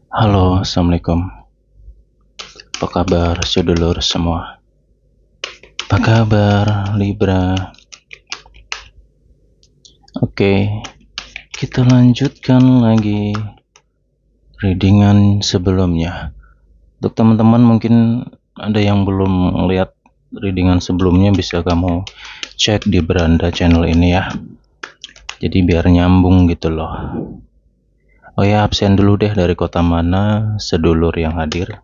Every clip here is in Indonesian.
Halo, assalamualaikum. Apa kabar sedulur semua? Apa kabar Libra? Oke, kita lanjutkan lagi readingan sebelumnya. Untuk teman-teman mungkin ada yang belum lihat readingan sebelumnya, bisa kamu cek di beranda channel ini ya. Jadi biar nyambung gitu loh. Oh ya, absen dulu deh, dari kota mana sedulur yang hadir.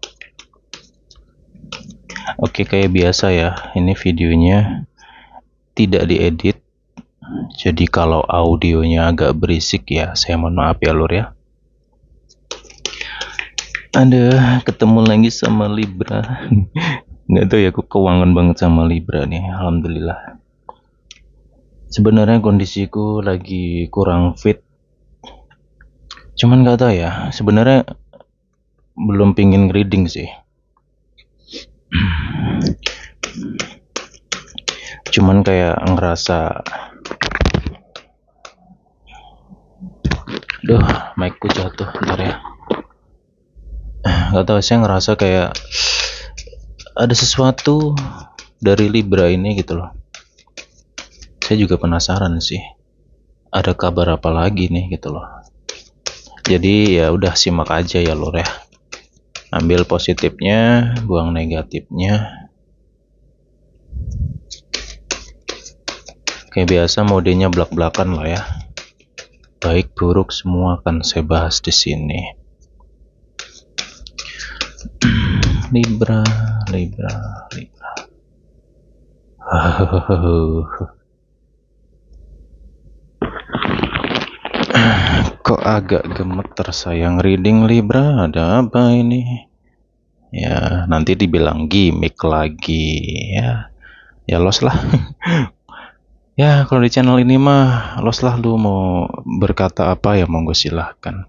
Oke, kayak biasa ya, ini videonya tidak diedit. Jadi kalau audionya agak berisik ya, saya mohon maaf ya lur ya. Ada ketemu lagi sama Libra. Nggak tahu ya, aku keuangan banget sama Libra nih, alhamdulillah. Sebenarnya kondisiku lagi kurang fit. Cuman nggak tahu ya, sebenarnya belum pingin reading sih. Cuman kayak ngerasa, duh, mic-ku jatuh, bentar ya. Nggak tahu, saya ngerasa kayak ada sesuatu dari Libra ini gitu loh. Saya juga penasaran sih, ada kabar apa lagi nih gitu loh. Jadi ya udah, simak aja ya lur ya. Ambil positifnya, buang negatifnya. Kayak biasa modenya belak-belakan lah ya. Baik buruk semua akan saya bahas di sini. Libra, Libra, Libra. Kok agak gemeter sayang reading Libra, ada apa ini? Ya, nanti dibilang gimmick lagi ya. Ya los lah. Ya, kalau di channel ini mah los lah, lu mau berkata apa ya monggo silahkan.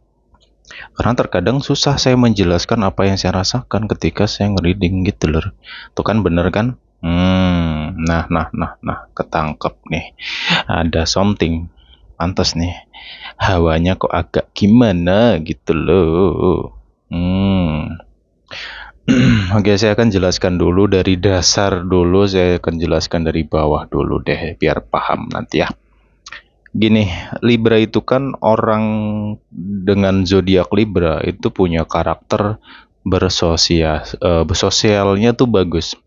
Karena terkadang susah saya menjelaskan apa yang saya rasakan ketika saya nge-reading gitu loh. Tuh kan bener kan? Nah, ketangkep nih. Ada something. Pantes nih. Hawanya kok agak gimana gitu loh. Oke, saya akan jelaskan dulu dari dasar dulu. Saya akan jelaskan dari bawah dulu deh, biar paham nanti ya. Gini, Libra itu kan orang dengan zodiak Libra itu punya karakter bersosialnya tuh bagus.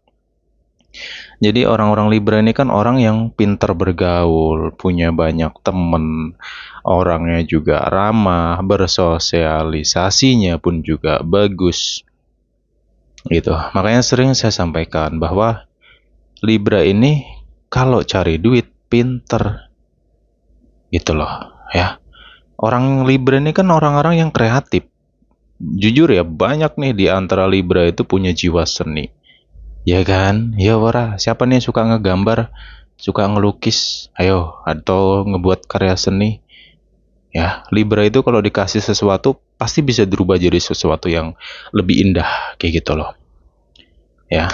Jadi orang-orang Libra ini kan orang yang pintar bergaul, punya banyak temen, orangnya juga ramah, bersosialisasinya pun juga bagus. Gitu. Makanya sering saya sampaikan bahwa Libra ini kalau cari duit pinter gitu loh ya. Orang Libra ini kan orang-orang yang kreatif. Jujur ya, banyak nih di antara Libra itu punya jiwa seni. Ya kan? Ya wara, siapa nih yang suka ngegambar, suka ngelukis, ayo, atau ngebuat karya seni? Ya, Libra itu kalau dikasih sesuatu pasti bisa berubah jadi sesuatu yang lebih indah kayak gitu loh. Ya.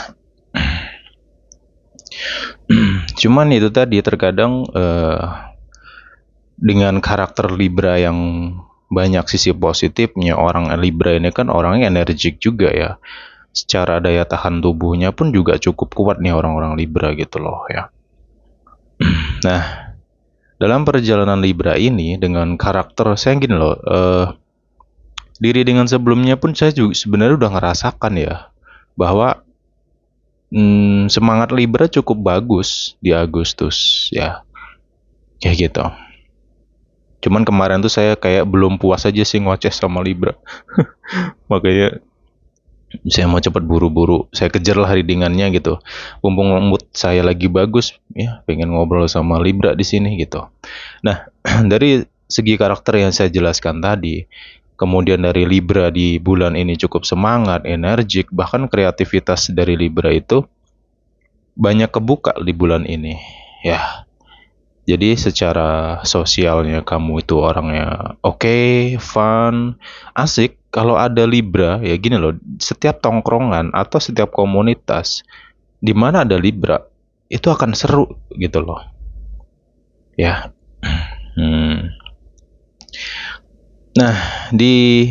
Cuman itu tadi terkadang dengan karakter Libra yang banyak sisi positifnya, orang Libra ini kan orangnya energik juga ya. Secara daya tahan tubuhnya pun juga cukup kuat nih orang-orang Libra gitu loh ya. Nah, dalam perjalanan Libra ini dengan karakter saya gini loh, diri dengan sebelumnya pun saya juga sebenarnya udah ngerasakan ya bahwa semangat Libra cukup bagus di Agustus ya, kayak gitu. Cuman kemarin tuh saya kayak belum puas aja sih ngoceh sama Libra. Makanya saya mau cepet buru-buru, saya kejar lah readingannya gitu. Mumpung mood saya lagi bagus, ya pengen ngobrol sama Libra di sini gitu. Nah, dari segi karakter yang saya jelaskan tadi, kemudian dari Libra di bulan ini cukup semangat, energik, bahkan kreativitas dari Libra itu banyak kebuka di bulan ini. Ya, jadi secara sosialnya kamu itu orangnya oke, fun, asik. Kalau ada Libra, ya gini loh, setiap tongkrongan atau setiap komunitas di mana ada Libra, itu akan seru gitu loh. Ya. Nah, di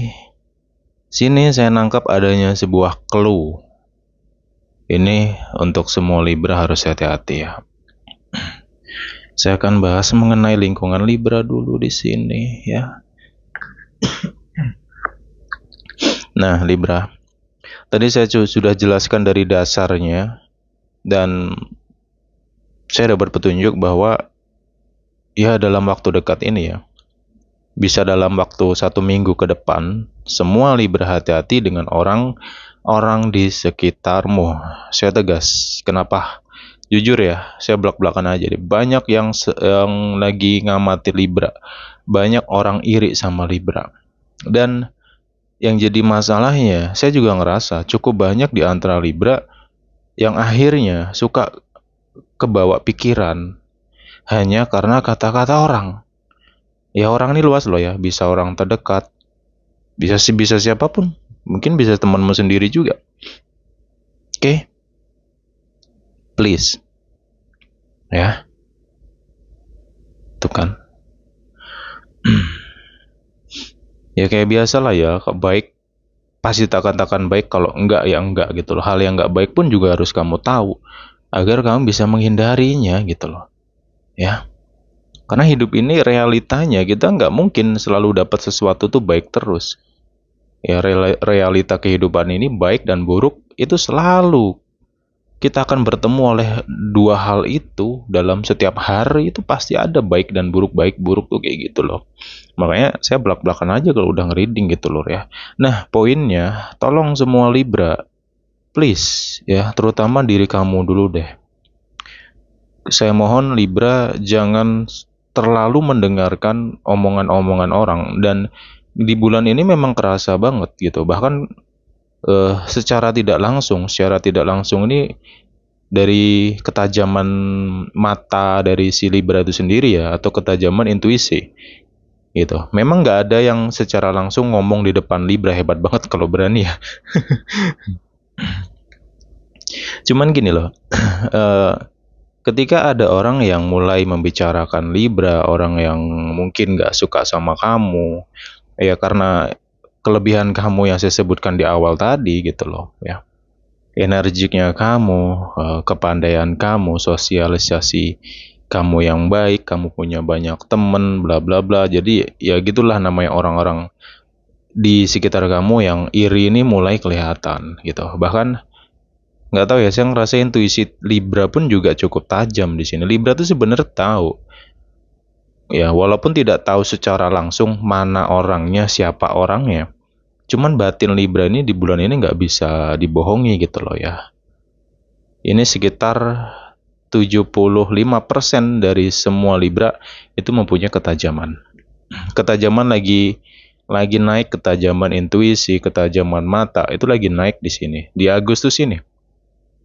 Sini saya nangkap adanya sebuah clue. Ini untuk semua Libra harus hati-hati ya. Saya akan bahas mengenai lingkungan Libra dulu di sini ya. Nah, Libra. Tadi saya sudah jelaskan dari dasarnya dan saya dapat petunjuk bahwa ya dalam waktu dekat ini ya, bisa dalam waktu 1 minggu ke depan, semua Libra hati-hati dengan orang di sekitarmu. Saya tegas. Kenapa? Jujur ya, saya belak-belakan aja deh. Banyak yang lagi ngamati Libra. Banyak orang iri sama Libra. Dan yang jadi masalahnya, saya juga ngerasa cukup banyak di antara Libra yang akhirnya suka kebawa pikiran hanya karena kata-kata orang. Ya orang ini luas loh ya, bisa orang terdekat, bisa siapapun, mungkin bisa temanmu sendiri juga. Oke, please, ya, tuh kan. Ya kayak biasa lah ya, baik pasti tak katakan baik, kalau enggak ya enggak gitu loh. Hal yang enggak baik pun juga harus kamu tahu agar kamu bisa menghindarinya gitu loh, ya. Karena hidup ini realitanya kita nggak mungkin selalu dapat sesuatu tuh baik terus. Ya realita kehidupan ini baik dan buruk itu selalu kita akan bertemu oleh dua hal itu dalam setiap hari, itu pasti ada baik dan baik buruk tuh kayak gitu loh. Makanya saya belak-belakan aja kalau udah ngereading gitu loh ya. Nah poinnya, tolong semua Libra, please ya, terutama diri kamu dulu deh. Saya mohon Libra jangan terlalu mendengarkan omongan-omongan orang, dan di bulan ini memang kerasa banget gitu. Bahkan secara tidak langsung ini dari ketajaman mata dari si Libra itu sendiri ya, atau ketajaman intuisi gitu. Memang nggak ada yang secara langsung ngomong di depan Libra, hebat banget kalau berani ya. Cuman gini loh, ketika ada orang yang mulai membicarakan Libra, orang yang mungkin nggak suka sama kamu, ya karena kelebihan kamu yang saya sebutkan di awal tadi gitu loh ya, energiknya kamu, kepandaian kamu, sosialisasi kamu yang baik, kamu punya banyak temen, bla bla bla. Jadi ya gitulah namanya orang-orang di sekitar kamu yang iri ini mulai kelihatan gitu. Bahkan nggak tahu ya, saya ngerasa intuisi Libra pun juga cukup tajam di sini. Libra tuh sebenarnya tahu ya, walaupun tidak tahu secara langsung mana orangnya, siapa orangnya. Cuman batin Libra ini di bulan ini nggak bisa dibohongi gitu loh ya. Ini sekitar 75% dari semua Libra itu mempunyai ketajaman. Ketajaman lagi naik, ketajaman intuisi, ketajaman mata itu lagi naik di sini di Agustus ini.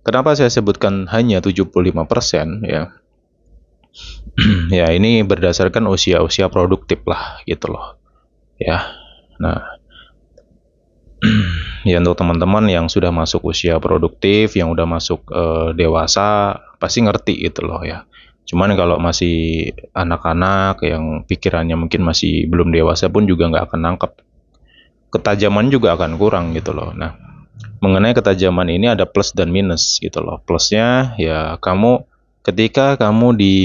Kenapa saya sebutkan hanya 75% ya? Ya ini berdasarkan usia-usia produktif lah gitu loh. Ya. Nah, ya untuk teman-teman yang sudah masuk usia produktif, yang udah masuk dewasa, pasti ngerti gitu loh ya. Cuman kalau masih anak-anak yang pikirannya mungkin masih belum dewasa pun juga nggak akan nangkep. Ketajaman juga akan kurang gitu loh. Nah, mengenai ketajaman ini ada plus dan minus gitu loh. Plusnya ya ketika kamu di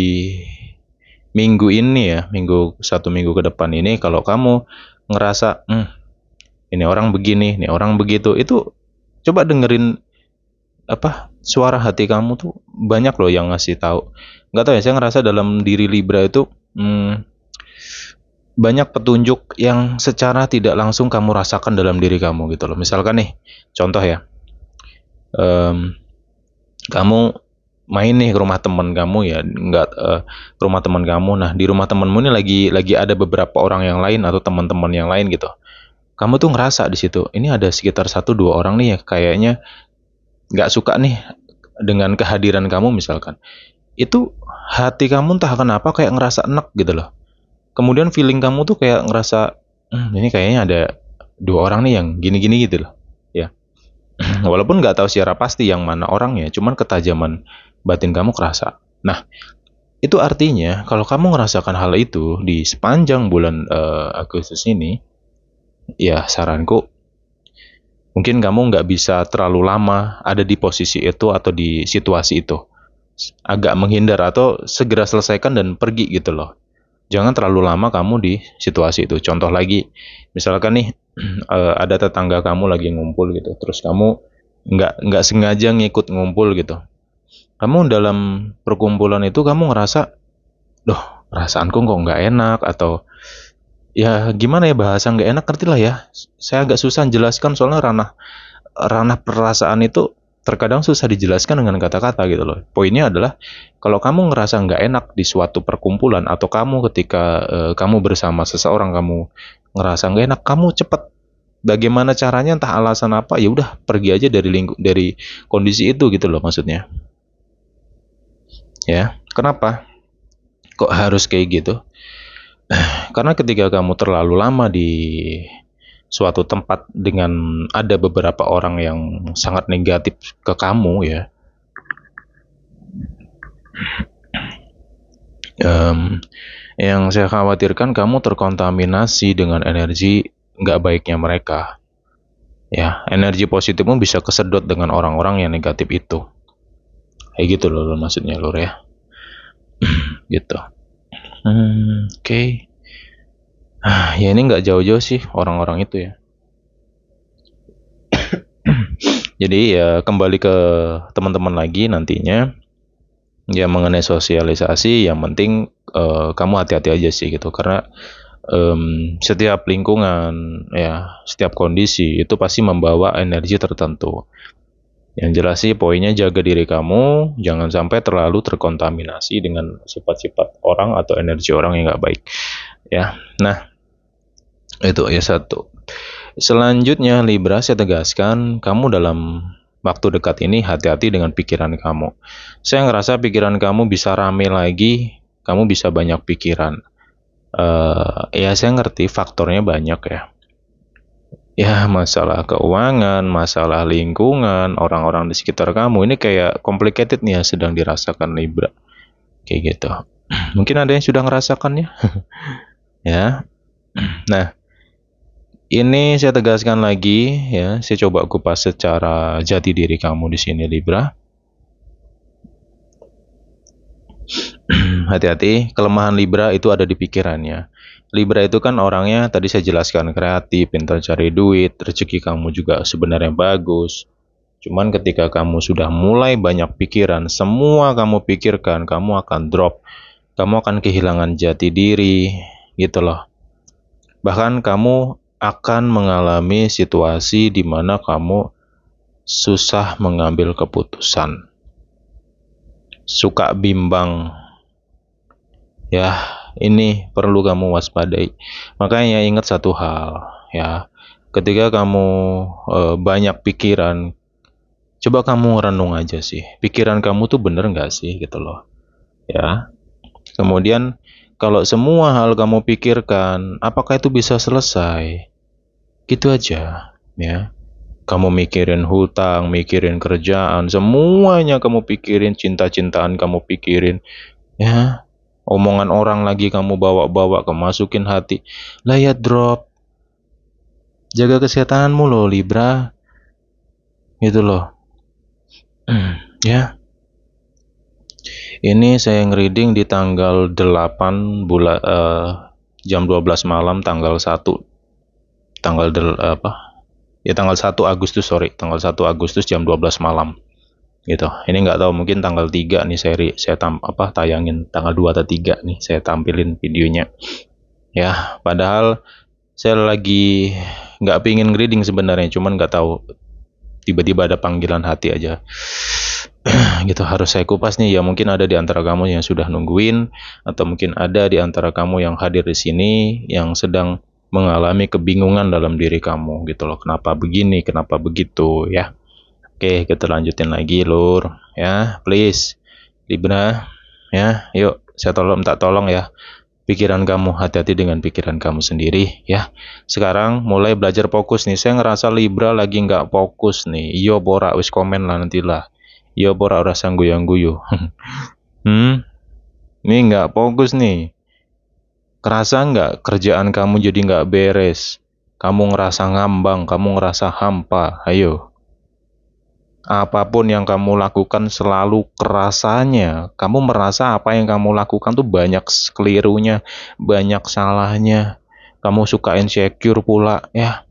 minggu ini ya, 1 minggu ke depan ini, kalau kamu ngerasa ini orang begini, ini orang begitu, itu coba dengerin suara hati kamu tuh, banyak loh yang ngasih tahu. Nggak tahu ya, saya ngerasa dalam diri Libra itu banyak petunjuk yang secara tidak langsung kamu rasakan dalam diri kamu gitu loh. Misalkan nih, contoh ya, kamu main nih ke rumah teman kamu ya, ke rumah teman kamu. Nah di rumah temanmu ini lagi ada beberapa orang yang lain atau teman-teman yang lain gitu. Kamu tuh ngerasa di situ, ini ada sekitar 1-2 orang nih ya, kayaknya nggak suka nih dengan kehadiran kamu misalkan. Itu hati kamu entah kenapa kayak ngerasa enek gitu loh. Kemudian feeling kamu tuh kayak ngerasa, ini kayaknya ada 2 orang nih yang gini-gini gitu loh. Ya. Walaupun nggak tahu secara pasti yang mana orangnya, cuman ketajaman batin kamu kerasa. Nah, itu artinya kalau kamu ngerasakan hal itu di sepanjang bulan Agustus ini, ya saranku Mungkin kamu nggak bisa terlalu lama ada di posisi itu atau di situasi itu. Agak menghindar atau segera selesaikan dan pergi gitu loh. Jangan terlalu lama kamu di situasi itu. Contoh lagi, misalkan nih ada tetangga kamu lagi ngumpul gitu, terus kamu nggak sengaja ngikut ngumpul gitu. Kamu dalam perkumpulan itu kamu ngerasa, doh, perasaanku kok nggak enak, atau ya gimana ya, bahasa nggak enak, ngerti lah ya. Saya agak susah jelaskan soalnya ranah ranah perasaan itu terkadang susah dijelaskan dengan kata-kata gitu loh. Poinnya adalah kalau kamu ngerasa nggak enak di suatu perkumpulan atau kamu ketika kamu bersama seseorang kamu ngerasa nggak enak, kamu cepet. Bagaimana caranya, entah alasan apa, ya udah pergi aja dari dari kondisi itu gitu loh maksudnya. Ya, kenapa? Kok harus kayak gitu? Karena ketika kamu terlalu lama di suatu tempat dengan ada beberapa orang yang sangat negatif ke kamu ya, em, yang saya khawatirkan kamu terkontaminasi dengan energi nggak baiknya mereka. Ya, energi positifmu bisa kesedot dengan orang-orang yang negatif itu. Kayak gitu loh maksudnya lur ya. Gitu. Oke. Okay. Ya ini nggak jauh-jauh sih orang-orang itu ya. Jadi ya kembali ke teman-teman lagi nantinya. Ya mengenai sosialisasi, yang penting kamu hati-hati aja sih gitu, karena setiap lingkungan ya, setiap kondisi itu pasti membawa energi tertentu. Yang jelas sih poinnya jaga diri kamu, jangan sampai terlalu terkontaminasi dengan sifat-sifat orang atau energi orang yang nggak baik. Ya, nah itu ya satu. Selanjutnya Libra, saya tegaskan kamu dalam waktu dekat ini hati-hati dengan pikiran kamu. Saya ngerasa pikiran kamu bisa rame lagi, kamu bisa banyak pikiran. Ya saya ngerti faktornya banyak ya. Ya masalah keuangan, masalah lingkungan, orang-orang di sekitar kamu ini kayak complicated nih ya, sedang dirasakan Libra. Kayak gitu. Mungkin ada yang sudah ngerasakannya. Ya. Nah, ini saya tegaskan lagi ya, saya coba kupas secara jati diri kamu di sini Libra. Hati-hati, kelemahan Libra itu ada di pikirannya. Libra itu kan orangnya tadi saya jelaskan kreatif, pintar cari duit, rezeki kamu juga sebenarnya bagus. Cuman ketika kamu sudah mulai banyak pikiran, semua kamu pikirkan, kamu akan drop. Kamu akan kehilangan jati diri, gitu loh. Bahkan kamu akan mengalami situasi di mana kamu susah mengambil keputusan. Suka bimbang. Ya, ini perlu kamu waspadai. Makanya ingat satu hal, ya. Ketika kamu banyak pikiran, coba kamu renung aja sih. Pikiran kamu tuh bener nggak sih, gitu loh. Ya. Kemudian kalau semua hal kamu pikirkan, apakah itu bisa selesai? Gitu aja, ya. Kamu mikirin hutang, mikirin kerjaan, semuanya kamu pikirin, cinta-cintaan kamu pikirin, ya. Omongan orang lagi kamu bawa-bawa, masukin hati. Lah ya drop. Jaga kesehatanmu loh Libra. Gitu loh. Ya. Ini saya ngereading di tanggal 8 bulan jam 12 malam tanggal 1 tanggal apa? Ya tanggal 1 Agustus, tanggal 1 Agustus jam 12 malam. Gitu. Ini nggak tahu, mungkin tanggal 3 nih saya tayangin tanggal 2 atau 3 nih saya tampilin videonya. Ya, padahal saya lagi nggak pingin reading sebenarnya, cuman nggak tahu tiba-tiba ada panggilan hati aja. Gitu, harus saya kupas nih ya. Mungkin ada di antara kamu yang sudah nungguin, atau mungkin ada di antara kamu yang hadir di sini yang sedang mengalami kebingungan dalam diri kamu gitu loh. Kenapa begini, kenapa begitu ya. Oke, kita lanjutin lagi lur ya, please Libra ya. Yuk, saya minta tolong ya. Pikiran kamu, hati-hati dengan pikiran kamu sendiri ya. Sekarang mulai belajar fokus nih. Saya ngerasa Libra lagi nggak fokus nih. Iyo bora wis komen lah nantilah. Iyo bora ora sangguang guyu. Ini nggak fokus nih. Kerasa nggak kerjaan kamu jadi nggak beres? kamu ngerasa ngambang, kamu ngerasa hampa, ayo. Apapun yang kamu lakukan selalu kerasanya. Kamu merasa apa yang kamu lakukan tuh banyak kelirunya, banyak salahnya. Kamu suka insecure pula, ya.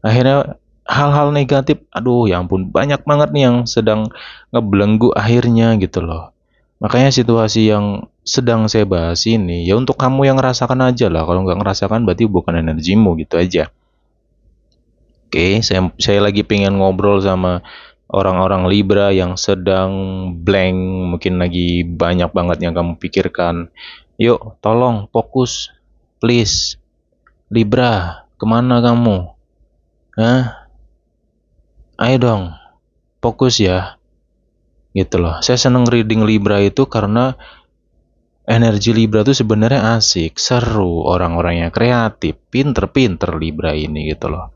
Akhirnya hal-hal negatif, aduh ya ampun, banyak banget nih yang sedang ngebelenggu akhirnya gitu loh. Makanya situasi yang sedang saya bahas ini, ya untuk kamu yang ngerasakan aja lah. Kalau nggak ngerasakan berarti bukan energimu gitu aja. Oke, saya lagi pengen ngobrol sama orang-orang Libra yang sedang blank, mungkin lagi banyak banget yang kamu pikirkan. Yuk, tolong fokus, please. Libra, kemana kamu? Hah? Ayo dong, fokus ya. Gitu loh. Saya seneng reading Libra itu karena energi Libra itu sebenarnya asik, seru, orang-orangnya kreatif, pinter-pinter Libra ini gitu loh.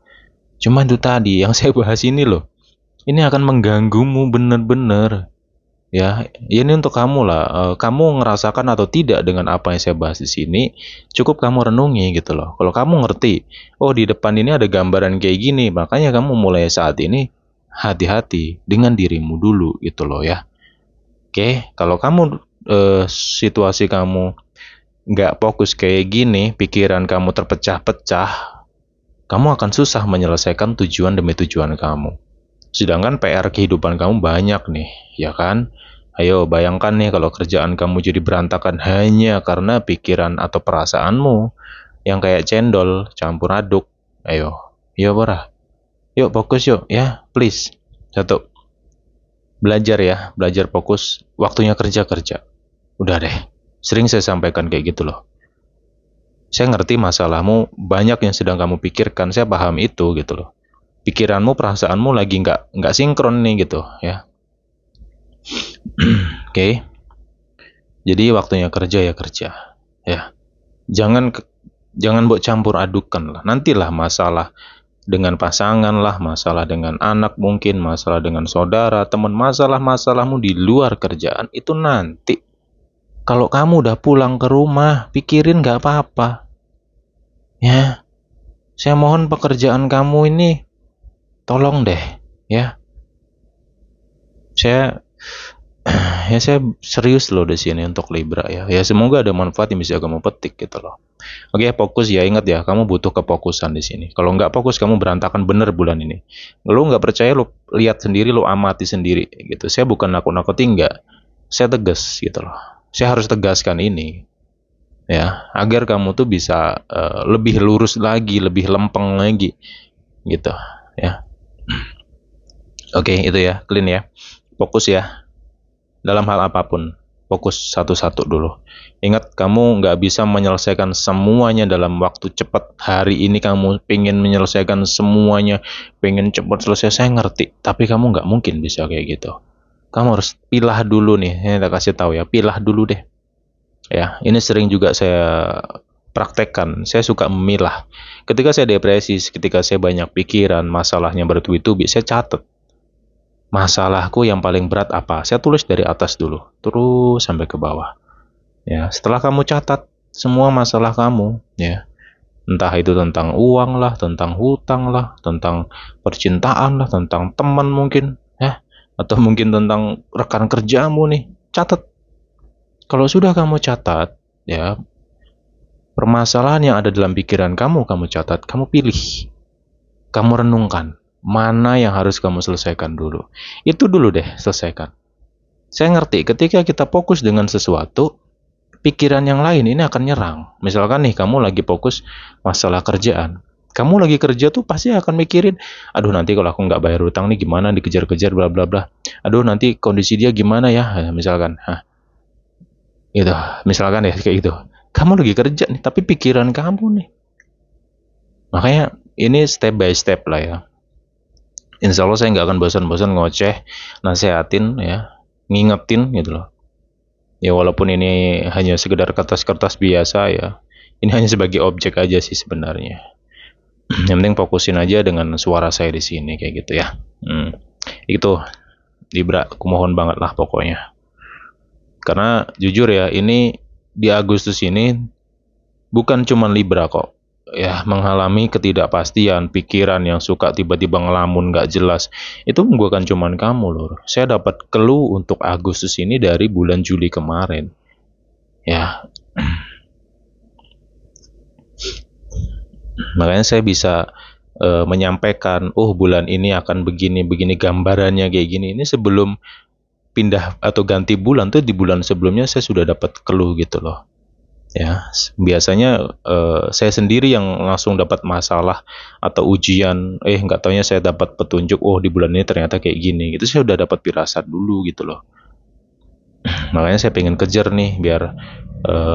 Cuma itu tadi yang saya bahas ini loh. Ini akan mengganggumu bener-bener. Ya, ini untuk kamu lah. Kamu ngerasakan atau tidak dengan apa yang saya bahas di sini, cukup kamu renungi gitu loh. Kalau kamu ngerti, oh di depan ini ada gambaran kayak gini, makanya kamu mulai saat ini hati-hati dengan dirimu dulu gitu loh ya. Oke, kalau kamu situasi kamu nggak fokus kayak gini, pikiran kamu terpecah-pecah, kamu akan susah menyelesaikan tujuan demi tujuan kamu. Sedangkan PR kehidupan kamu banyak nih, ya kan? Ayo bayangkan nih kalau kerjaan kamu jadi berantakan hanya karena pikiran atau perasaanmu yang kayak cendol campur aduk. Ayo, yuk Bora. Yuk fokus yuk, ya please. Satu, belajar ya, belajar fokus. Waktunya kerja-kerja. Udah deh, sering saya sampaikan kayak gitu loh. Saya ngerti masalahmu, banyak yang sedang kamu pikirkan, saya paham itu gitu loh. Pikiranmu, perasaanmu lagi nggak sinkron nih gitu ya. Oke. Jadi waktunya kerja ya kerja ya. Jangan buat campur adukan lah. Nantilah masalah dengan pasangan lah, masalah dengan anak mungkin, masalah dengan saudara, teman, masalah-masalahmu di luar kerjaan itu nanti. Kalau kamu udah pulang ke rumah, pikirin nggak apa-apa. Ya, saya mohon pekerjaan kamu ini tolong deh ya. Saya saya serius loh di sini untuk Libra ya. Ya semoga ada manfaat yang bisa kamu petik gitu loh. Oke, fokus ya, ingat ya, kamu butuh kefokusan di sini. Kalau nggak fokus kamu berantakan bener bulan ini. Lu nggak percaya, lu lihat sendiri, lu amati sendiri gitu. Saya bukan nakut-nakutin, nggak. Saya tegas gitu loh. Saya harus tegaskan ini ya, agar kamu tuh bisa lebih lurus lagi, lebih lempeng lagi gitu ya. Oke, itu ya, clean ya. Fokus ya. Dalam hal apapun, fokus satu-satu dulu. Ingat, kamu nggak bisa menyelesaikan semuanya dalam waktu cepat. Hari ini kamu pengen menyelesaikan semuanya, pengen cepat selesai, saya ngerti. Tapi kamu nggak mungkin bisa kayak gitu. Kamu harus pilah dulu nih, ini tak kasih tahu ya, pilah dulu deh. Ya, ini sering juga saya praktekkan. Saya suka memilah. Ketika saya depresi, ketika saya banyak pikiran, masalahnya bertubi-tubi, saya catat. Masalahku yang paling berat apa? Saya tulis dari atas dulu, terus sampai ke bawah. Ya, setelah kamu catat semua masalah kamu, ya, entah itu tentang uang lah, tentang hutang lah, tentang percintaan lah, tentang teman mungkin, ya, atau mungkin tentang rekan kerjamu nih, catat. Kalau sudah kamu catat, ya, permasalahan yang ada dalam pikiran kamu catat, kamu pilih, kamu renungkan. Mana yang harus kamu selesaikan dulu. Itu dulu deh, selesaikan. Saya ngerti, ketika kita fokus dengan sesuatu, pikiran yang lain ini akan nyerang. Misalkan nih, kamu lagi fokus masalah kerjaan. Kamu lagi kerja tuh pasti akan mikirin, aduh nanti kalau aku nggak bayar utang nih gimana, dikejar-kejar bla bla bla. Aduh nanti kondisi dia gimana ya, misalkan. Gitu, misalkan ya kayak gitu. Kamu lagi kerja nih, tapi pikiran kamu nih. Makanya ini step by step lah ya. Insya Allah saya nggak akan bosan-bosan ngoceh, nasehatin ya, ngingetin gitu loh. Ya walaupun ini hanya sekedar kertas-kertas biasa ya, ini hanya sebagai objek aja sih sebenarnya. Yang penting fokusin aja dengan suara saya di sini kayak gitu ya. Itu Libra, aku mohon banget lah pokoknya. Karena jujur ya, ini di Agustus ini bukan cuma Libra kok. ya mengalami ketidakpastian, pikiran yang suka tiba-tiba ngelamun nggak jelas, itu bukan cuman kamu loh. Saya dapat clue untuk Agustus ini dari bulan Juli kemarin. Ya, makanya saya bisa menyampaikan, oh bulan ini akan begini-begini gambarannya kayak gini. Ini sebelum pindah atau ganti bulan tuh di bulan sebelumnya saya sudah dapat clue gitu loh. Ya, biasanya saya sendiri yang langsung dapat masalah atau ujian, nggak taunya saya dapat petunjuk, oh di bulan ini ternyata kayak gini. Itu saya udah dapat firasat dulu gitu loh. Makanya saya pengen kejar nih biar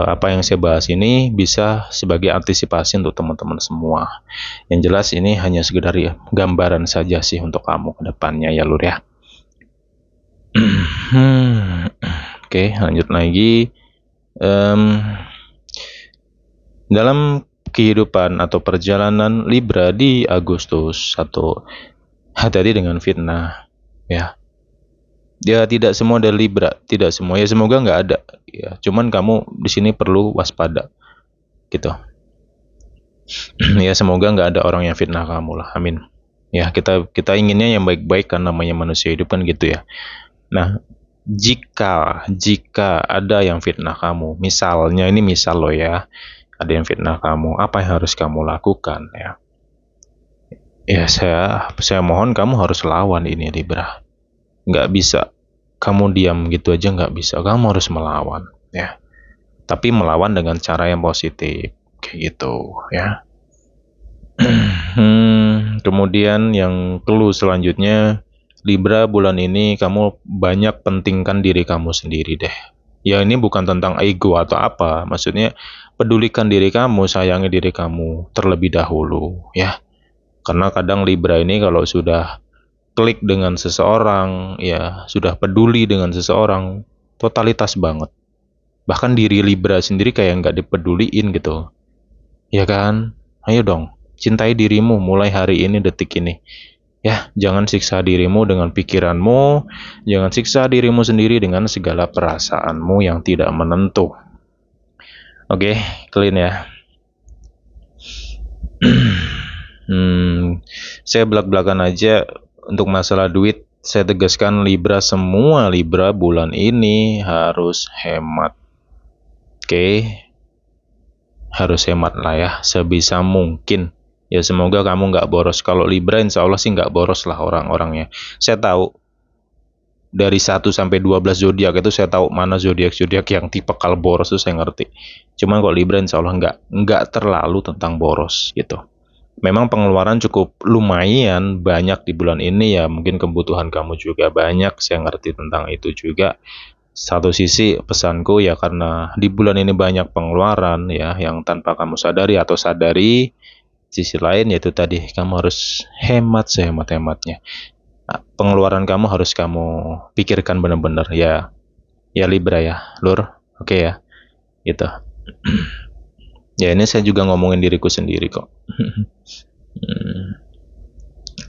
apa yang saya bahas ini bisa sebagai antisipasi untuk teman-teman semua. Yang jelas ini hanya sekedar ya, gambaran saja sih untuk kamu ke depannya ya Lur ya. Oke, lanjut lagi. Dalam kehidupan atau perjalanan Libra di Agustus, atau hati-hati dengan fitnah ya. Ya tidak semua dari Libra, tidak semua ya, semoga nggak ada ya. Cuman kamu di sini perlu waspada gitu. Ya semoga nggak ada orang yang fitnah kamu lah, amin. Ya kita inginnya yang baik-baik kan, namanya manusia hidup kan gitu ya. Nah, jika ada yang fitnah kamu, misalnya ini misal lo ya, ada yang fitnah kamu, apa yang harus kamu lakukan ya? Ya saya mohon kamu harus lawan ini Libra. Nggak bisa kamu diam gitu aja, nggak bisa. Kamu harus melawan ya. Tapi melawan dengan cara yang positif kayak gitu ya. Kemudian yang clue selanjutnya, Libra bulan ini kamu banyak pentingkan diri kamu sendiri deh. Ya ini bukan tentang ego atau apa, maksudnya pedulikan diri kamu, sayangi diri kamu terlebih dahulu ya. Karena kadang Libra ini kalau sudah klik dengan seseorang, ya sudah peduli dengan seseorang, totalitas banget. Bahkan diri Libra sendiri kayak nggak dipeduliin gitu. Ya kan? Ayo dong, cintai dirimu mulai hari ini, detik ini. Ya, jangan siksa dirimu dengan pikiranmu, jangan siksa dirimu sendiri dengan segala perasaanmu yang tidak menentu. Oke, clean ya. Saya belak-belakan aja. Untuk masalah duit, saya tegaskan semua Libra bulan ini harus hemat. Oke, harus hemat lah ya, sebisa mungkin. Ya semoga kamu nggak boros. Kalau Libra insya Allah sih nggak boros lah orang-orangnya. Saya tahu dari 1 sampai 12 zodiak itu saya tahu mana zodiak-zodiak yang tipe kalau boros itu saya ngerti. Cuman kalau Libra insya Allah nggak terlalu tentang boros gitu. Memang pengeluaran cukup lumayan banyak di bulan ini ya, mungkin kebutuhan kamu juga banyak, saya ngerti tentang itu juga. Satu sisi pesanku ya, karena di bulan ini banyak pengeluaran ya yang tanpa kamu sadari atau sadari, sisi lain yaitu tadi kamu harus hemat sehemat-hematnya. Pengeluaran kamu harus kamu pikirkan benar-benar ya. Ya Libra ya, Lur. Oke ya. Gitu. Ya ini saya juga ngomongin diriku sendiri kok.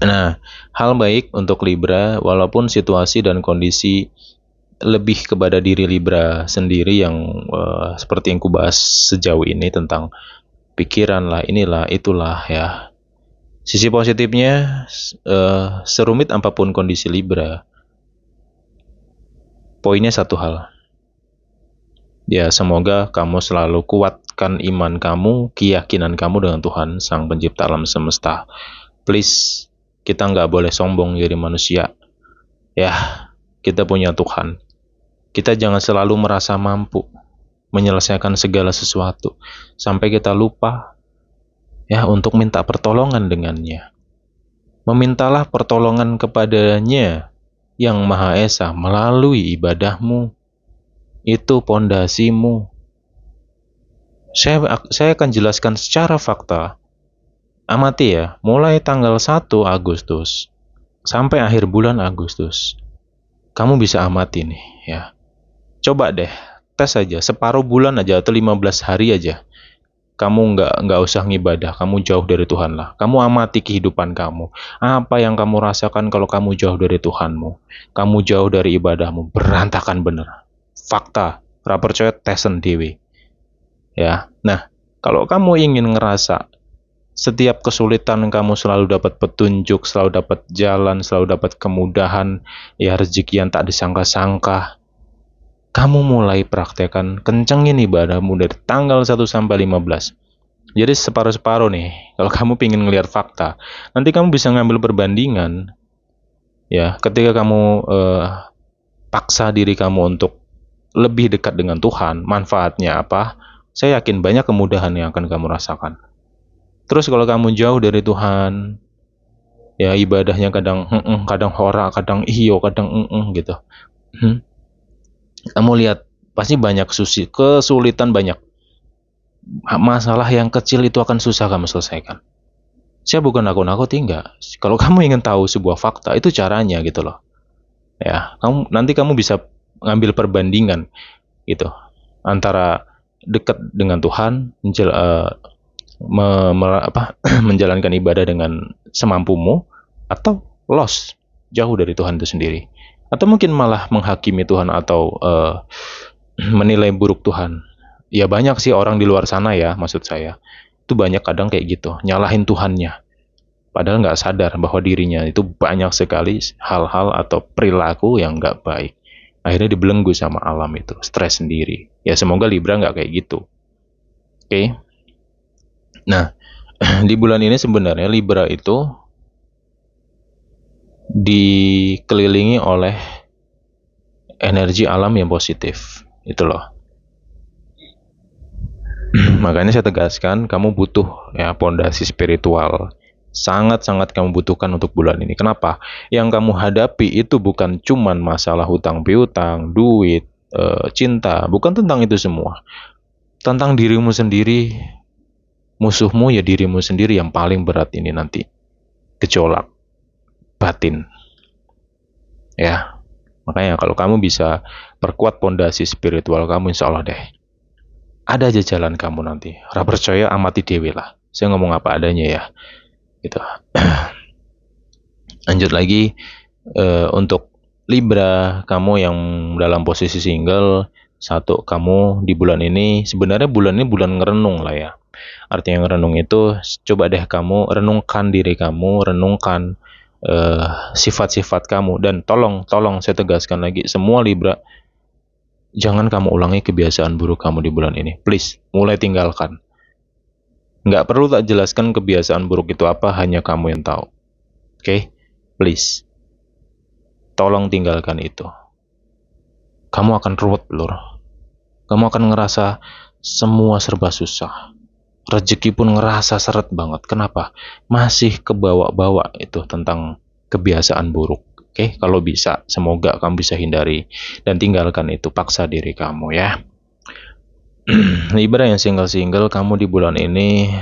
Nah, hal baik untuk Libra, walaupun situasi dan kondisi lebih kepada diri Libra sendiri yang seperti yang kubahas sejauh ini tentang pikiran lah, inilah, itulah ya. Sisi positifnya, serumit apapun kondisi Libra, poinnya satu hal. Ya, semoga kamu selalu kuatkan iman kamu, keyakinan kamu dengan Tuhan, Sang Pencipta alam semesta. Please, kita nggak boleh sombong jadi manusia. Ya, kita punya Tuhan. Kita jangan selalu merasa mampu menyelesaikan segala sesuatu, sampai kita lupa ya untuk minta pertolongan dengannya. Memintalah pertolongan kepadanya yang Maha Esa melalui ibadahmu. Itu pondasimu. Saya akan jelaskan secara fakta. Amati ya, mulai tanggal 1 Agustus sampai akhir bulan Agustus. Kamu bisa amati nih ya. Coba deh, tes aja separuh bulan aja atau 15 hari aja. Kamu nggak usah ngibadah, kamu jauh dari Tuhan lah. Kamu amati kehidupan kamu. Apa yang kamu rasakan kalau kamu jauh dari Tuhanmu? Kamu jauh dari ibadahmu, berantakan bener. Fakta, ra percaya tesen dewe. Ya. Nah, kalau kamu ingin ngerasa Setiap kesulitan kamu selalu dapat petunjuk, selalu dapat jalan, selalu dapat kemudahan, ya rezeki yang tak disangka-sangka. Kamu mulai praktekkan, kencengin ibadahmu dari tanggal 1 sampai 15. Jadi separuh-separuh nih. Kalau kamu pengen ngelihat fakta, nanti kamu bisa ngambil perbandingan. Ya, ketika kamu paksa diri kamu untuk lebih dekat dengan Tuhan, manfaatnya apa? Saya yakin banyak kemudahan yang akan kamu rasakan. Terus kalau kamu jauh dari Tuhan, ya ibadahnya kadang kadang hora, kadang iyo, kadang gitu. Kamu lihat pasti banyak kesulitan, banyak masalah yang kecil itu akan susah kamu selesaikan. Saya bukan nakut-nakuti, enggak. Kalau kamu ingin tahu sebuah fakta, itu caranya gitu loh. Ya, nanti kamu bisa ngambil perbandingan gitu antara dekat dengan Tuhan, menjalankan ibadah dengan semampumu, atau lost, jauh dari Tuhan itu sendiri, atau mungkin malah menghakimi Tuhan atau menilai buruk Tuhan. Ya banyak sih orang di luar sana ya, maksud saya itu banyak kadang kayak gitu, nyalahin Tuhannya, padahal nggak sadar bahwa dirinya itu banyak sekali hal-hal atau perilaku yang nggak baik. Akhirnya dibelenggu sama alam itu, stres sendiri. Ya semoga Libra nggak kayak gitu. Oke. Nah, di bulan ini sebenarnya Libra itu dikelilingi oleh energi alam yang positif. Itu loh. Makanya saya tegaskan, kamu butuh ya pondasi spiritual. Sangat-sangat kamu butuhkan untuk bulan ini. Kenapa? Yang kamu hadapi itu bukan cuman masalah hutang piutang, duit, cinta. Bukan tentang itu semua. Tentang dirimu sendiri, musuhmu ya dirimu sendiri yang paling berat ini nanti. Gejolak batin. Ya, makanya kalau kamu bisa perkuat pondasi spiritual kamu, insya Allah deh. Ada aja jalan kamu nanti. Ra percaya amati dewe lah. Saya ngomong apa adanya ya. Gitu. Lanjut lagi untuk Libra, kamu yang dalam posisi single, satu, kamu di bulan ini, sebenarnya bulan ini bulan ngerenung lah ya. Artinya ngerenung itu, coba deh kamu renungkan diri kamu, renungkan sifat-sifat kamu, dan tolong saya tegaskan lagi, semua Libra, jangan kamu ulangi kebiasaan buruk kamu di bulan ini. Please, mulai tinggalkan. Nggak perlu tak jelaskan kebiasaan buruk itu apa, hanya kamu yang tahu. Oke? Please. Tolong tinggalkan itu. Kamu akan ruwet, Lur. Kamu akan ngerasa semua serba susah. Rezeki pun ngerasa seret banget. Kenapa? Masih kebawa-bawa itu tentang kebiasaan buruk. Oke, kalau bisa, semoga kamu bisa hindari dan tinggalkan itu, paksa diri kamu ya. Libra yang single-single, kamu di bulan ini,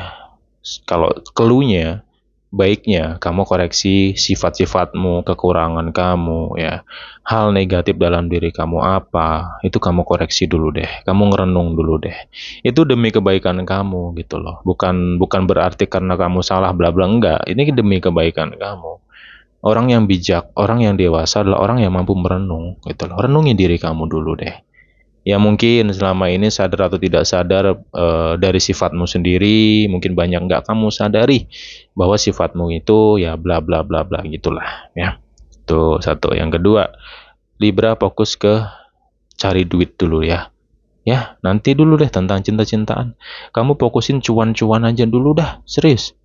kalau keluhnya, baiknya kamu koreksi sifat-sifatmu, kekurangan kamu ya. Hal negatif dalam diri kamu apa, itu kamu koreksi dulu deh. Kamu ngerenung dulu deh. Itu demi kebaikan kamu gitu loh. Bukan berarti karena kamu salah bla bla, enggak. Ini demi kebaikan kamu. Orang yang bijak, orang yang dewasa adalah orang yang mampu merenung gitu loh. Renungi diri kamu dulu deh. Ya mungkin selama ini sadar atau tidak sadar dari sifatmu sendiri, mungkin banyak nggak kamu sadari bahwa sifatmu itu ya bla bla bla bla gitulah ya. Itu satu. Yang kedua, Libra fokus ke cari duit dulu ya. Ya, nanti dulu deh tentang cinta-cintaan. Kamu fokusin cuan-cuan aja dulu dah, serius.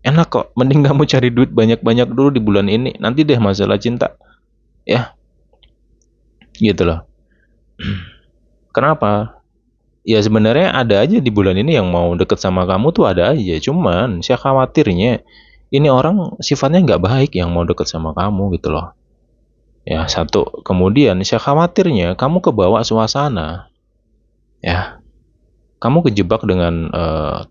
Enak kok, mending kamu cari duit banyak-banyak dulu di bulan ini. Nanti deh masalah cinta. Ya, gitu loh. Kenapa? Ya sebenarnya ada aja di bulan ini yang mau deket sama kamu tuh ada aja. Cuman saya khawatirnya ini orang sifatnya nggak baik yang mau deket sama kamu gitu loh. Ya satu. Kemudian saya khawatirnya kamu kebawa suasana. Ya. Kamu kejebak dengan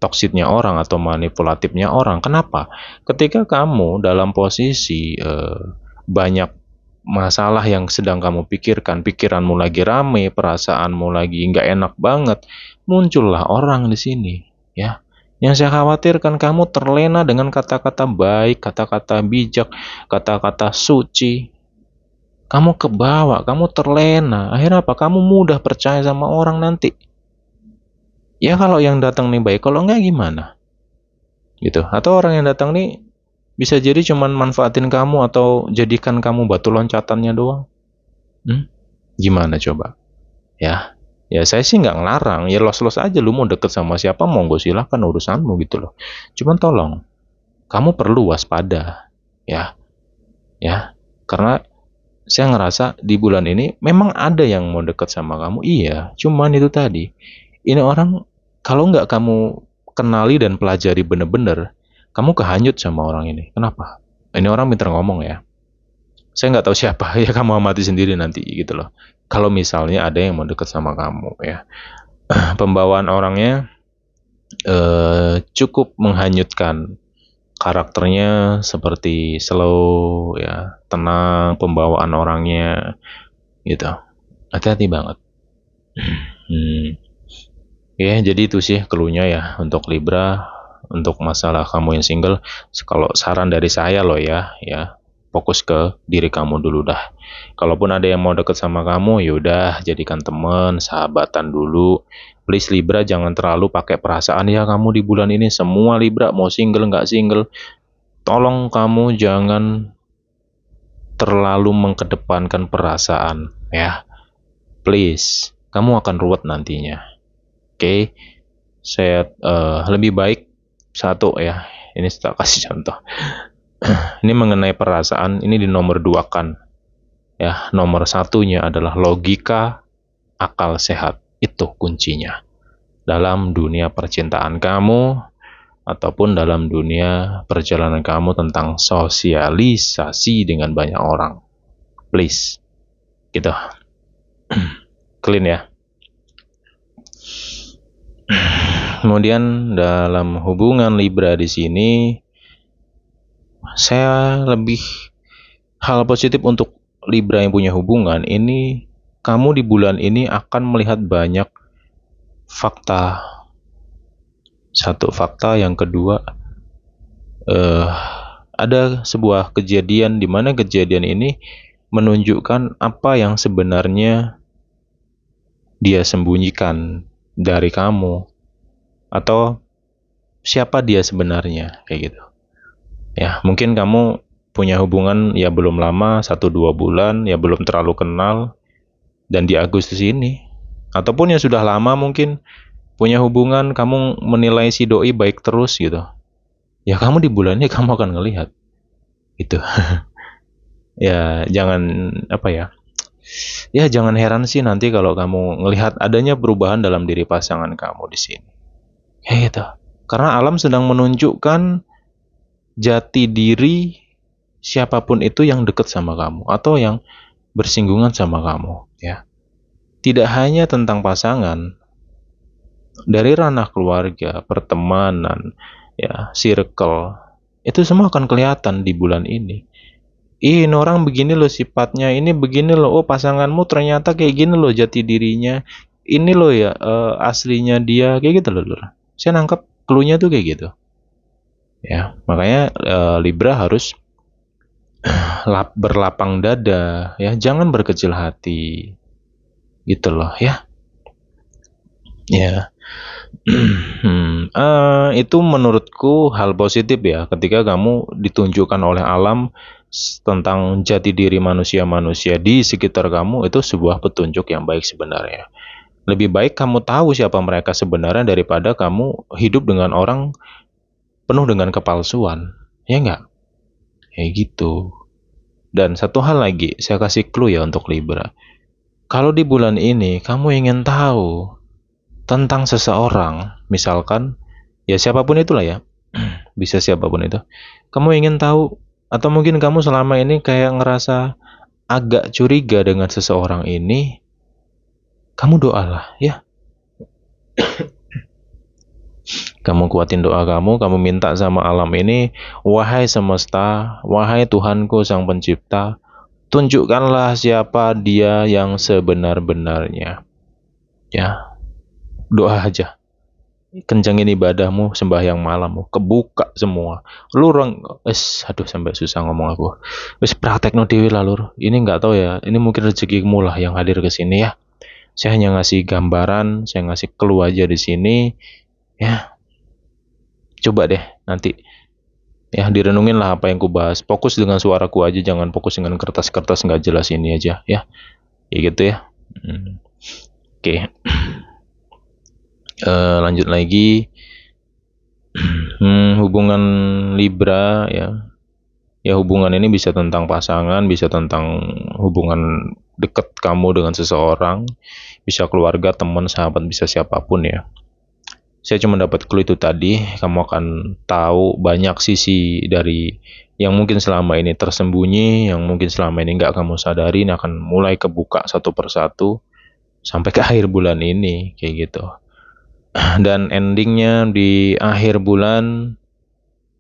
toksiknya orang atau manipulatifnya orang. Kenapa? Ketika kamu dalam posisi banyak masalah yang sedang kamu pikirkan, pikiranmu lagi rame, perasaanmu lagi nggak enak banget, muncullah orang di sini, ya. Yang saya khawatirkan kamu terlena dengan kata-kata baik, kata-kata bijak, kata-kata suci. Kamu kebawa, kamu terlena. Akhirnya apa? Kamu mudah percaya sama orang nanti. Ya kalau yang datang nih baik, kalau enggak gimana? gitu. Atau orang yang datang nih bisa jadi cuman manfaatin kamu atau jadikan kamu batu loncatannya doang. Gimana coba? Ya, ya saya sih nggak ngelarang. Ya los-los aja, lu mau deket sama siapa monggo silahkan, urusanmu gitu loh. Cuman tolong, kamu perlu waspada, ya, ya. Karena saya ngerasa di bulan ini memang ada yang mau deket sama kamu, iya. Cuman itu tadi, ini orang kalau nggak kamu kenali dan pelajari bener-bener, kamu kehanyut sama orang ini. Kenapa? Ini orang pintar ngomong ya. Saya nggak tahu siapa, ya kamu amati sendiri nanti gitu loh. Kalau misalnya ada yang mau deket sama kamu ya, pembawaan orangnya cukup menghanyutkan. Karakternya seperti slow ya, tenang, pembawaan orangnya gitu. Hati-hati banget. Ya, jadi itu sih clue-nya ya untuk Libra, untuk masalah kamu yang single. Kalau saran dari saya loh ya, fokus ke diri kamu dulu dah. Kalaupun ada yang mau deket sama kamu, yaudah jadikan teman, sahabatan dulu. Please Libra jangan terlalu pakai perasaan ya kamu di bulan ini. Semua Libra mau single nggak single, tolong kamu jangan terlalu mengkedepankan perasaan ya. Please, kamu akan ruwet nantinya. Oke, saya lebih baik satu ya. Ini saya kasih contoh. Ini mengenai perasaan, ini di nomor 2 kan. Ya, nomor satunya adalah logika, akal sehat. Itu kuncinya. Dalam dunia percintaan kamu, ataupun dalam dunia perjalanan kamu tentang sosialisasi dengan banyak orang. Please. Gitu. Clean ya. Kemudian dalam hubungan Libra di sini, saya lebih hal positif untuk Libra yang punya hubungan ini, kamu di bulan ini akan melihat banyak fakta. Satu fakta, yang kedua ada sebuah kejadian di mana kejadian ini menunjukkan apa yang sebenarnya dia sembunyikan dari kamu atau siapa dia sebenarnya kayak gitu. Ya, mungkin kamu punya hubungan ya belum lama, 1-2 bulan, ya belum terlalu kenal, dan di Agustus ini, ataupun yang sudah lama mungkin punya hubungan, kamu menilai si doi baik terus gitu. Ya kamu di bulan ini kamu akan ngelihat itu. Ya jangan ya jangan heran sih nanti kalau kamu ngelihat adanya perubahan dalam diri pasangan kamu di sini. Ya gitu. Karena alam sedang menunjukkan jati diri siapapun itu yang dekat sama kamu atau yang bersinggungan sama kamu ya. Tidak hanya tentang pasangan, dari ranah keluarga, pertemanan, ya, circle, itu semua akan kelihatan di bulan ini. Ini orang begini loh sifatnya, ini begini loh, oh pasanganmu ternyata kayak gini loh jati dirinya, ini loh ya aslinya dia, kayak gitu loh. Saya nangkep clue-nya tuh kayak gitu. Ya, makanya Libra harus berlapang dada, ya, jangan berkecil hati, gitu loh, ya. Ya, itu menurutku hal positif ya, ketika kamu ditunjukkan oleh alam tentang jati diri manusia-manusia di sekitar kamu, itu sebuah petunjuk yang baik sebenarnya. Lebih baik kamu tahu siapa mereka sebenarnya daripada kamu hidup dengan orang penuh dengan kepalsuan, ya nggak? Kayak gitu. Dan satu hal lagi, saya kasih clue ya untuk Libra. Kalau di bulan ini kamu ingin tahu tentang seseorang, misalkan, ya siapapun itulah ya, bisa siapapun itu. Kamu ingin tahu, atau mungkin kamu selama ini kayak ngerasa agak curiga dengan seseorang ini, kamu doalah ya. Kamu kuatin doa kamu minta sama alam ini, wahai semesta, wahai Tuhanku sang pencipta, tunjukkanlah siapa dia yang sebenar-benarnya. Ya, doa aja. Kencangin ibadahmu, sembahyang malammu, kebuka semua. Aduh sampai susah ngomong aku. Wes praktekno dhewe lah lur. Ini nggak tahu ya, ini mungkin rezekimu lah yang hadir ke sini ya. Saya hanya ngasih gambaran, saya ngasih clue aja di sini. Ya, Coba deh nanti ya direnungin lah apa yang ku bahas. Fokus dengan suaraku aja, jangan fokus dengan kertas-kertas nggak jelas ini aja ya. Kayak gitu ya. Oke. Lanjut lagi. Hubungan Libra ya. Ya hubungan ini bisa tentang pasangan, bisa tentang hubungan dekat kamu dengan seseorang, bisa keluarga, teman, sahabat, bisa siapapun ya. Saya cuma dapat clue itu tadi, kamu akan tahu banyak sisi dari yang mungkin selama ini tersembunyi, yang mungkin selama ini nggak kamu sadari, akan mulai kebuka satu persatu sampai ke akhir bulan ini, kayak gitu. Dan endingnya di akhir bulan,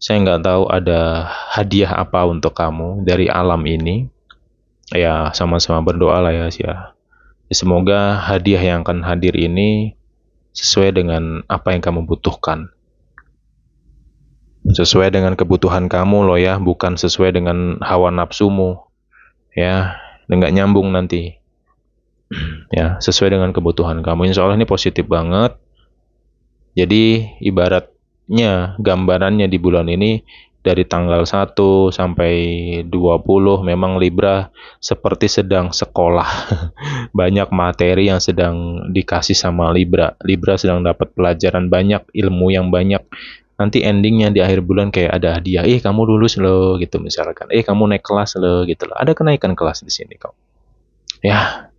saya nggak tahu ada hadiah apa untuk kamu dari alam ini. Ya, sama-sama berdoa lah ya. Semoga hadiah yang akan hadir ini sesuai dengan apa yang kamu butuhkan. Sesuai dengan kebutuhan kamu loh ya, bukan sesuai dengan hawa nafsumu. Ya, nggak nyambung nanti. Ya, sesuai dengan kebutuhan kamu. Insya Allah ini positif banget. Jadi, ibaratnya gambarannya di bulan ini dari tanggal 1 sampai 20 memang Libra seperti sedang sekolah. Banyak materi yang sedang dikasih sama Libra. Libra sedang dapat pelajaran banyak, ilmu yang banyak. Nanti endingnya di akhir bulan kayak ada hadiah. Kamu lulus loh gitu misalkan. Kamu naik kelas loh gitu loh. Ada kenaikan kelas di sini kok. Ya,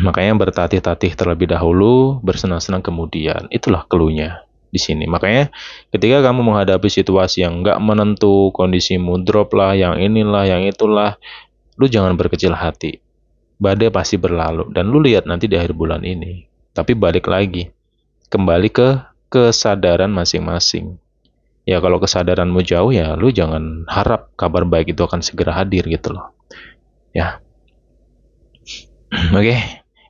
makanya bertatih-tatih terlebih dahulu, bersenang-senang kemudian. Itulah clue-nya di sini. Makanya ketika kamu menghadapi situasi yang nggak menentu, kondisimu drop lah, yang inilah, yang itulah, lu jangan berkecil hati. Badai pasti berlalu. Dan lu lihat nanti di akhir bulan ini. Tapi balik lagi. Kembali ke kesadaran masing-masing. Ya kalau kesadaranmu jauh ya lu jangan harap kabar baik itu akan segera hadir gitu loh. Ya. Oke,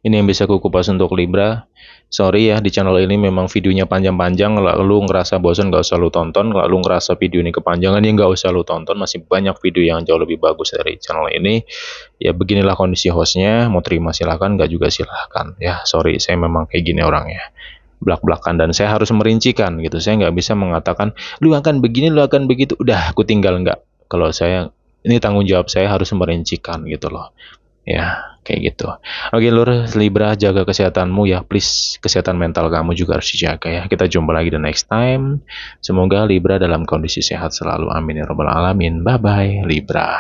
ini yang bisa aku kupas untuk Libra. Sorry ya, di channel ini memang videonya panjang-panjang. Kalau lu ngerasa bosan, nggak usah lu tonton. Kalau lu ngerasa video ini kepanjangan, ya nggak usah lu tonton. Masih banyak video yang jauh lebih bagus dari channel ini. Ya beginilah kondisi hostnya. Mau terima silahkan, nggak juga silahkan. Ya sorry, saya memang kayak gini orangnya. Belak-belakan, dan saya harus merincikan gitu. Saya nggak bisa mengatakan, lu akan begini, lu akan begitu. Udah, aku tinggal nggak. Kalau saya, ini tanggung jawab saya harus merincikan gitu loh. Ya, kayak gitu. Oke, Lur, Libra, jaga kesehatanmu ya. Please, kesehatan mental kamu juga harus dijaga ya. Kita jumpa lagi the next time. Semoga Libra dalam kondisi sehat selalu. Amin ya rabbal alamin. Bye-bye, Libra.